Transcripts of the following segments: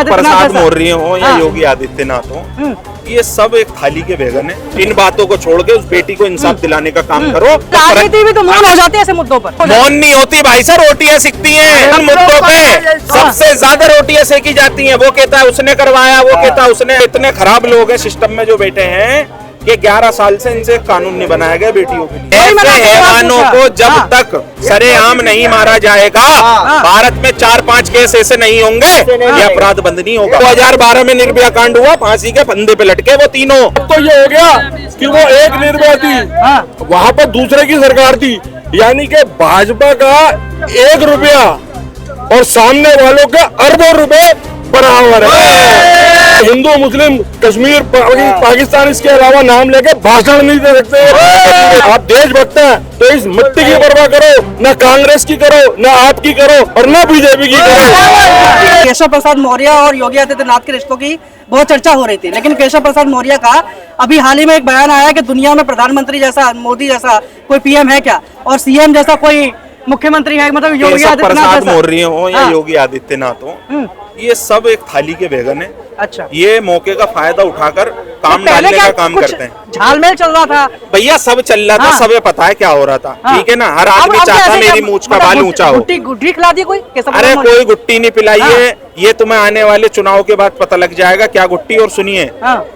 प्रसाद मौर्य हो या योगी आदित्यनाथ हो, ये सब एक थाली के बैगन है। इन बातों को छोड़ के उस बेटी को इंसाफ दिलाने का काम करो। राजनीति भी तो मौन हो जाती है ऐसे मुद्दों पर। मौन नहीं होती भाई साहब, रोटियां सिकती हैं इन मुद्दों पे। सबसे ज्यादा रोटियां सेकी जाती हैं। वो कहता है उसने करवाया, वो कहता है उसने। इतने खराब लोग हैं सिस्टम में जो बैठे हैं कि 11 साल से इनसे कानून नहीं बनाया गया बेटियों के लिए। ऐसे हैवानों को जब तक सरेआम नहीं मारा जाएगा, भारत में 4-5 केस ऐसे नहीं होंगे, ये अपराध बंद नहीं होगा। 2012 में निर्भया कांड हुआ, फांसी के फंदे पे लटके वो तीनों। तो ये हो गया कि वो एक निर्भया थी, वहाँ पर दूसरे की सरकार थी, यानी कि भाजपा का 1 रुपया और सामने वालों के अरबों रुपए बराबर है। हिंदू मुस्लिम कश्मीर पाकिस्तान इसके अलावा नाम लेके भाषण नहीं दे सकते। आप देशभक्त हैं तो इस मिट्टी की परवाह करो, ना कांग्रेस की करो, ना आपकी करो और ना बीजेपी की करो। केशव प्रसाद मौर्य और योगी आदित्यनाथ के रिश्तों की बहुत चर्चा हो रही थी, लेकिन केशव प्रसाद मौर्य का अभी हाल ही में एक बयान आया कि दुनिया में प्रधानमंत्री जैसा, मोदी जैसा कोई पीएम है क्या, और सीएम जैसा कोई मुख्यमंत्री है, मतलब योगी आदित्यनाथ मौर्य हो या योगी आदित्यनाथ हो, ये सब एक थाली के बैगन है। अच्छा, ये मौके का फायदा उठाकर काम डालने का काम करते हैं। झालमेल चल रहा था भैया, सब चल रहा था, सबे पता है क्या हो रहा था, ठीक है ना। हर आदमी चाहता मेरी मूंछ का बाल ऊंचा हो। गुट्टी खिला दी कोई? अरे कोई गुट्टी नहीं पिलाई है, ये तुम्हें आने वाले चुनाव के बाद पता लग जाएगा क्या गुट्टी। और सुनिए,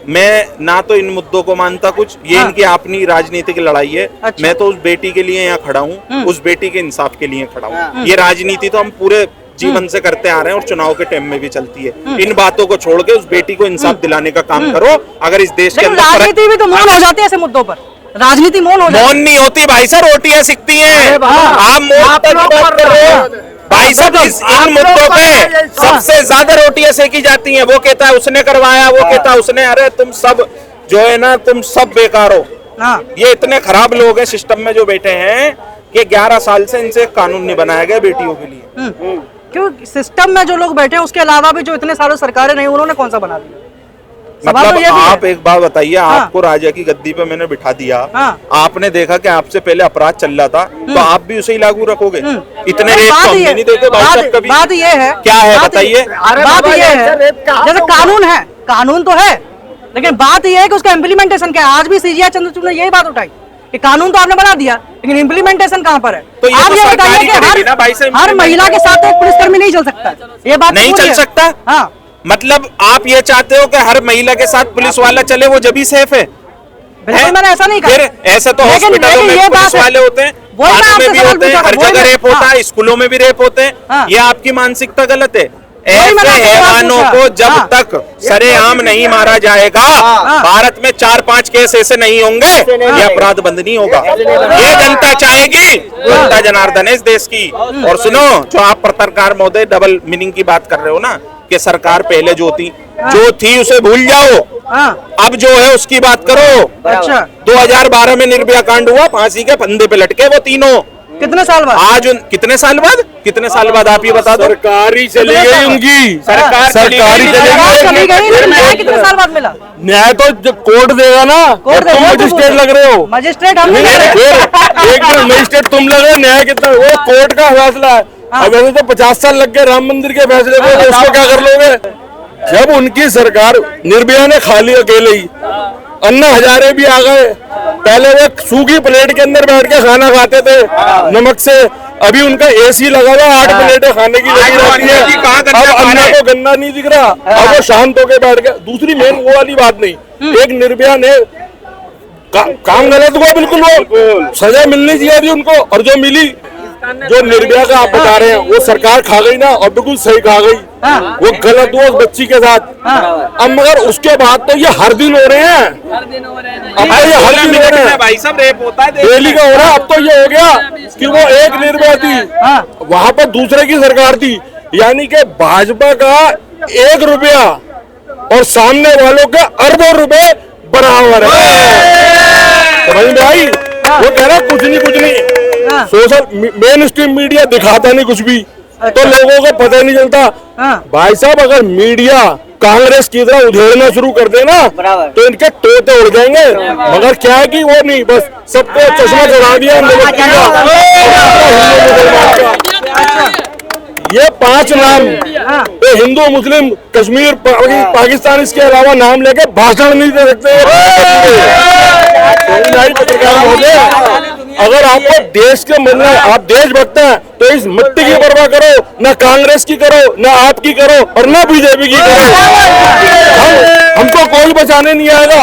मैं ना तो इन मुद्दों को मानता कुछ, ये इनकी अपनी राजनीतिक लड़ाई है। मैं तो उस बेटी के लिए यहाँ खड़ा हूँ, उस बेटी के इंसाफ के लिए खड़ा हूँ। ये राजनीति तो हम पूरे जीवन से करते आ रहे हैं और चुनाव के टाइम में भी चलती है। इन बातों को छोड़ के उस बेटी को इंसाफ दिलाने का काम करो। अगर इस देश के अंदर राजनीति भी तो मौन हो जाती है ऐसे मुद्दों पर। राजनीति मौन हो जाती है। मौन नहीं होती भाई साहब, रोटियां सिकती हैं। आप मौन तक बात कर रहे हो भाई साहब। इन मुद्दों पे सबसे ज्यादा रोटियां सेकी जाती हैं। वो कहता है उसने करवाया, वो कहता है उसने। अरे तुम सब जो है ना, तुम सब बेकार हो। ये इतने खराब लोग हैं सिस्टम में जो बैठे हैं कि 11 साल से इनसे कानून नहीं बनाया गया बेटियों के लिए। क्यों सिस्टम में जो लोग बैठे हैं उसके अलावा भी जो इतने सालों सरकारें नहीं, उन्होंने कौन सा बना दिया? मतलब तो आप एक बात बताइए, आपको राजा की गद्दी पे मैंने बिठा दिया, आपने देखा कि आपसे पहले अपराध चल रहा था, तो आप भी उसे ही लागू रखोगे? इतने रेट तो हमने नहीं देखे भाई साहब कभी। बात ये है, क्या है बताइए? बात ये है, जैसे कानून है, कानून तो है, लेकिन बात ये है कि उसका इम्प्लीमेंटेशन क्या है। आज भी सीजीआई चंद्रचूड़ ने यही बात उठाई कि कानून तो आपने बना दिया, लेकिन इम्प्लीमेंटेशन कहाँ पर है? तो आप ये बताइए कि हर महिला के साथ एक पुलिसकर्मी नहीं चल सकता, ये बात नहीं चल सकता। हाँ, मतलब आप ये चाहते हो कि हर महिला के साथ पुलिस वाला चले, वो जब ही सेफ है? बिल्कुल, मैंने ऐसा नहीं कहा। ऐसे तो हॉस्पिटलों में पुलिस वाले होते हैं, थानों में भी होते हैं, हर जगह रेप होता है, स्कूलों में भी रेप होते हैं। ये आपकी मानसिकता गलत है। ऐसे हैवानों को जब तक सरेआम नहीं मारा जाएगा, भारत में 4-5 केस ऐसे नहीं होंगे, ये अपराध बंद नहीं होगा। ये जनता चाहेगी, जनता जनार्दन है इस देश की। और सुनो, जो आप पत्रकार महोदय डबल मीनिंग की बात कर रहे हो ना, कि सरकार पहले जो थी उसे भूल जाओ, अब जो है उसकी बात करो। अच्छा, 2012 में निर्भया कांड हुआ, फांसी के फंदे पे लटके वो तीनों। कितने साल बाद? आज कितने साल बाद? कितने साल बाद आप ये बता दो। सरकारी चली गई उनकी, सरकारी चली गई। न्याय कितने साल बाद मिला? न्याय तो जब कोर्ट देगा ना। तुम मजिस्ट्रेट लग रहे हो। मजिस्ट्रेट हम नहीं, एक मजिस्ट्रेट तुम लग रहे हो। न्याय कितना? वो कोर्ट का फैसला है। अब ऐसे तो 50 साल लग गए राम मंदिर के फैसले को, तो उसको क्या कर लोगे? जब उनकी सरकार, निर्भया ने खा ली अकेले ही, अन्ना हजारे भी आ गए। पहले वो सूखी प्लेट के अंदर बैठ के खाना खाते थे नमक से, अभी उनका एसी लगा हुआ, 8 प्लेटें खाने की लगी रहती है। अब अन्ना को गंदा नहीं दिख रहा, अब वो शांत होके बैठ गया। दूसरी मेन वो वाली बात नहीं, एक निर्भया ने काम गलत हुआ, बिल्कुल वो सजा मिलनी चाहिए थी उनको, और जो मिली, जो निर्भया का आप बता रहे हैं, वो सरकार खा गई ना, और बिल्कुल सही खा गई। वो गलत हुआ उस बच्ची के साथ। अब मगर उसके बाद तो ये हर दिन हो रहे हैं, अब तो ये हर दिन हो रहे हैं भाई साहब, रेप होता है डेली का हो रहा है। अब तो ये हो गया कि वो एक निर्भया थी, वहां पर दूसरे की सरकार थी, यानी कि भाजपा का 1 रुपया और सामने वालों के अरबों रुपए बराबर है। समझ में आई? वो कह रहा कुछ नहीं, सोशल मेन स्ट्रीम मीडिया दिखाता नहीं कुछ भी, तो लोगों को पता नहीं चलता। भाई साहब, अगर मीडिया कांग्रेस की तरह उधेड़ना शुरू कर देना तो इनके तोते उड़ जाएंगे। मगर क्या है कि वो नहीं, बस सबको चश्मा चढ़ा दिया। ये 5 नाम तो हिंदू मुस्लिम कश्मीर पाकिस्तान इसके अलावा नाम लेके भाषण नहीं दे सकते। पत्रकार महोदय, अगर आपको देश के मिलना, आप देशभक्त हैं तो इस मिट्टी की परवाह करो, ना कांग्रेस की करो, ना आपकी करो और ना बीजेपी की करो। हमको कोई बचाने नहीं आएगा,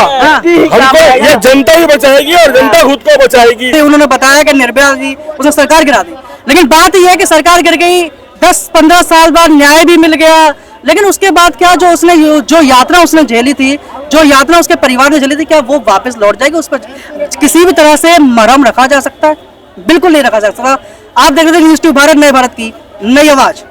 हमको ये जनता ही बचाएगी और जनता खुद को बचाएगी। उन्होंने बताया कि निर्भया जी उसने सरकार गिरा दी, लेकिन बात यह है कि सरकार गिर गई, 10-15 साल बाद न्याय भी मिल गया, लेकिन उसके बाद क्या जो यात्रा उसने झेली थी, जो यात्रा उसके परिवार ने झेली थी, क्या वो वापस लौट जाएगी? उस पर किसी भी तरह से मरहम रखा जा सकता है? बिल्कुल नहीं रखा जा सकता। आप देख रहे थे न्यूज़ 2 भारत, नए भारत की नई आवाज।